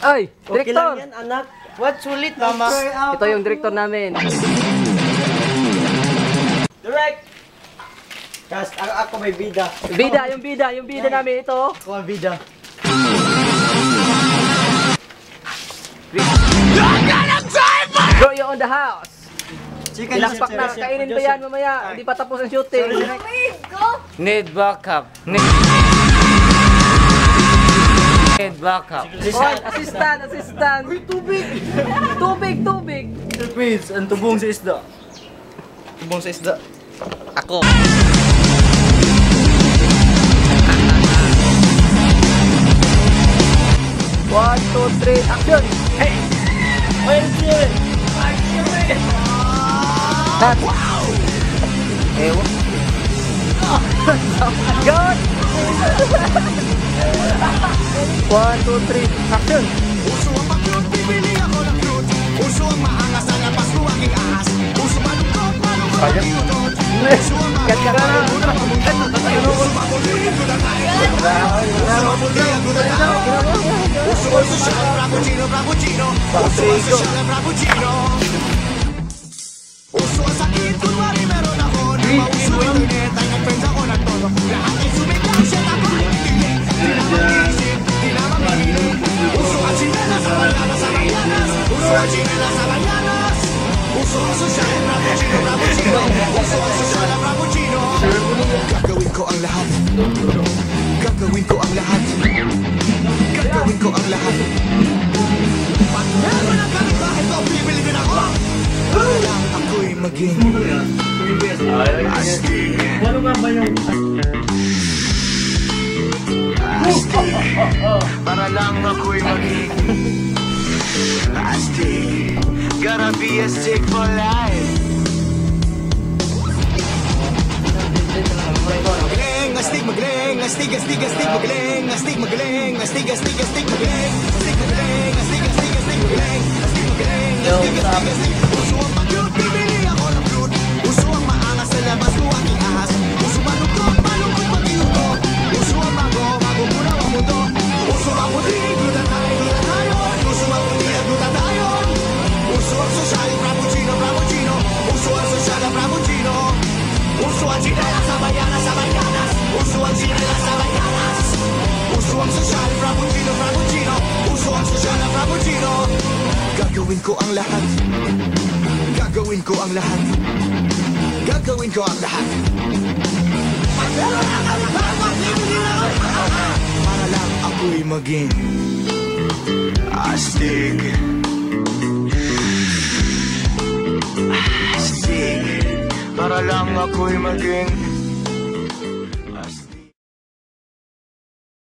Ay, Okay lang direktor! yan, anak. What? Sulit, mama. Ito yung direktor namin. Direct! Cast, ako may bida. Yung bida namin ito. Ako ang bida. Bro, you're on the house. Chicken Ilang pack na, kainin pa yan mamaya. Hindi pa tapos ang shooting. Need backup. Need backup. Oy, assistant. Uy, tubig! Tubig. Please, ang tubong sa isda. Tubong sa isda. Ako. One, two, three, action! Hey! Action! Cut! Ewan. Good! One, two, three, action! Puso ang pag-cute, bibili ako ng cute. Puso ang maangas, nalapas ko aking ahas. Puso malungkot, malungkot ang iunod. Puso ang Cut! puso makulit, gulat tayo. Puso maputi, gulat tayo. Puso ang sosyal, frappuccino, frappuccino. Puso ang sosyal, frappuccino. Puso ang sakit, kunwari meron ako. Di mauso internet, ay nag-friends ako ng todo. Lahat ay sumiglang, siya ako ay hindi. Di na mag-iisip, di na mag-iisip. Puso ang sinelas sa bayanas, sa bayanas. Puso ang sinelas sa bayanas. Puso ang sosyal, frappuccino, frappuccino. Puso ang sosyal, frappuccino. Gagawin ko ang lahat. Gagawin ko ang lahat. Gagawin ko ang lahat. Pag meron ang kapitbahay ko, bibili din ako. Para lang ako'y maging astig. Ano nga ba yung... Astig. Para lang ako'y maging astig. Gotta be astig for life. Magaling, astig, magaling, astig, astig, astig, magaling, astig, magaling, astig, astig, astig, magaling, astig, magaling, astig, astig, astig, magaling, astig, magaling, astig, astig, astig. Puso ang pag-cute, bibili ako ng cute. Puso ang maangas sa labas ko aking ahas. Puso malungkot, malungkot mag-iutot. Puso ang bago, bago muna ang mundo. Puso ang puti, glutan tayo, glutan tayo. Puso ang puti, glutan tayo. Puso ang sosyal, frappuccino, frappuccino. Puso ang sosyal, frappuccino. Puso ang sinelas sa bayanas, sa bayanas. Puso ang sinelas sa bayanas. Puso ang sosyal, frappuccino, frappuccino. Puso ang sosyal, frappuccino. Gagawin ko ang lahat. Gagawin ko ang lahat. Gagawin ko ang lahat. Para lang ako'y maging astig. Astig. Para lang ako'y maging